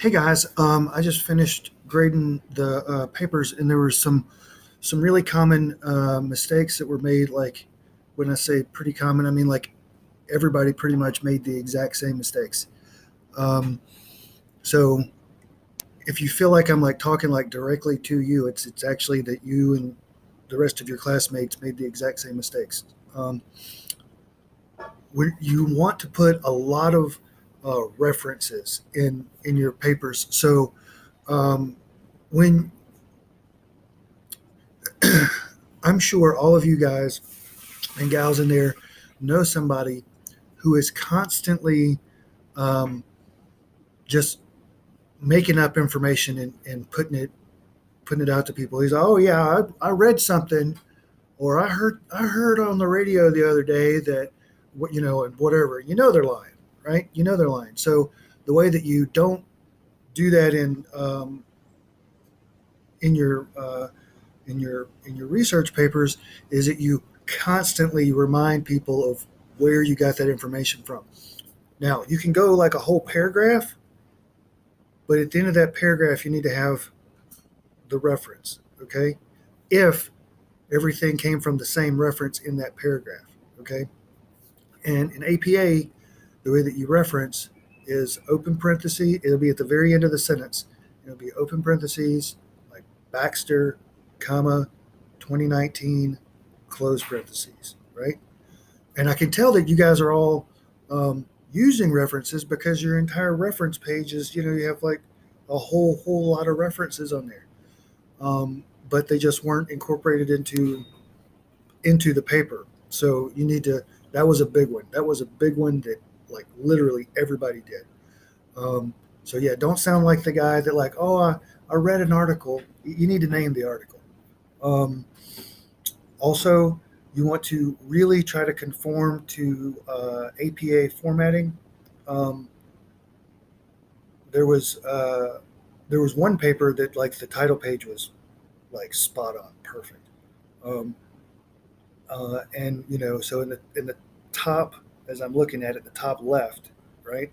Hey guys, I just finished grading the papers, and there were some really common mistakes that were made. Like when I say pretty common, I mean like everybody pretty much made the exact same mistakes. Um, so if you feel like I'm like talking like directly to you, it's actually that you and the rest of your classmates made the exact same mistakes. Um, when you want to put a lot of references in your papers, so um, when I'm sure all of you guys and gals in there know somebody who is constantly um, just making up information and putting it out to people. He's oh yeah, I read something or I heard on the radio the other day that what and whatever. They're lying, right? They're lying. So the way that you don't do that in your in your research papers is that you constantly remind people of where you got that information from. Now, you can go like a whole paragraph, but at the end of that paragraph, you need to have the reference, okay? If everything came from the same reference in that paragraph, okay? And in APA, the way that you reference is open parenthesis, it'll be at the very end of the sentence. It'll be open parentheses, like Baxter, comma, 2019, close parentheses, right? And I can tell that you guys are all using references because your entire reference page is, you have like a whole lot of references on there, but they just weren't incorporated into the paper. So you need to. That was a big one. That was a big one that like literally everybody did. Um, so yeah, don't sound like the guy that like, oh, I read an article. You need to name the article. Um, Also, you want to really try to conform to APA formatting. Um, there was there was one paper that like the title page was like spot on, perfect. Um, and so in the top, as I'm looking at it, the top left, right,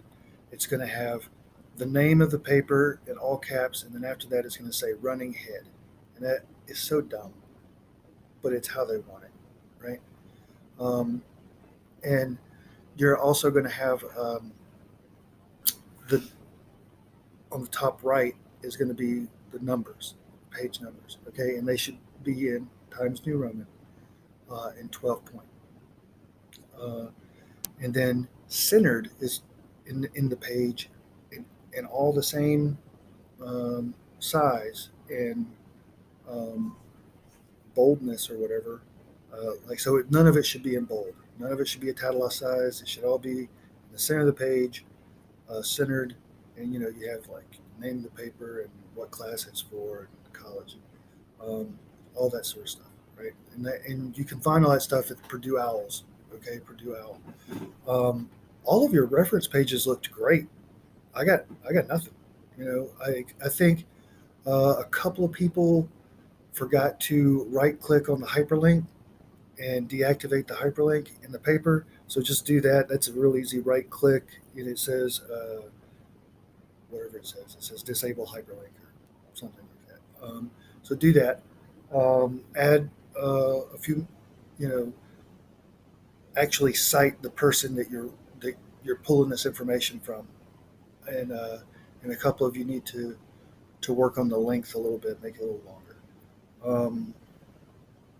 it's going to have the name of the paper in all caps, and then after that, it's going to say running head, and that is so dumb, but it's how they want it, right? Um, and you're also going to have the on the top right is going to be the numbers, page numbers, okay, and they should be in Times New Roman in 12 point. Uh, and then centered is in the page in all the same size and um, boldness or whatever. Like so, none of it should be in bold. None of it should be italicized. It should all be in the center of the page, centered, and you have like name of the paper and what class it's for and college, all that sort of stuff, right? And you can find all that stuff at Purdue Owls, okay, Purdue Owl. All of your reference pages looked great. I got nothing. I think a couple of people forgot to right click on the hyperlink and deactivate the hyperlink in the paper. So just do that. That's a real easy right click, and it says whatever it says. It says disable hyperlink or something like that. So do that. Add a few, you know, actually cite the person that you're pulling this information from, and a couple of you need to work on the length a little bit, make it a little longer.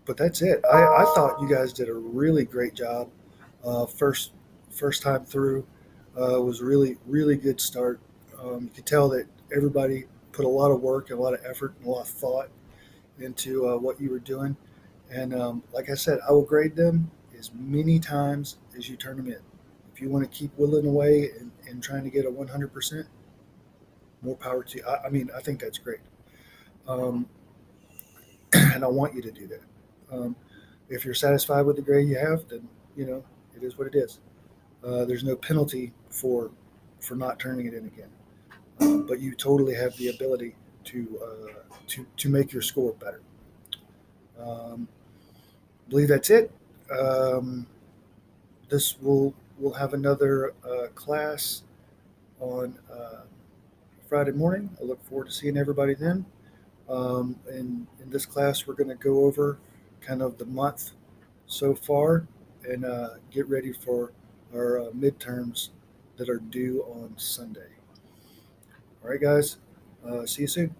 But that's it. I thought you guys did a really great job. First time through was really good start. You could tell that everybody put a lot of work and a lot of effort and a lot of thought into what you were doing. And like I said, I will grade them as many times as you turn them in. If you want to keep whittling away and trying to get a 100%, more power to you. I mean, I think that's great. Um, and I want you to do that. Um, if you're satisfied with the grade you have, then it is what it is. There's no penalty for not turning it in again. But you totally have the ability to make your score better. Um, I believe that's it. Um, this will have another class on Friday morning. I look forward to seeing everybody then. In this class, we're going to go over kind of the month so far and get ready for our midterms that are due on Sunday. All right, guys. See you soon.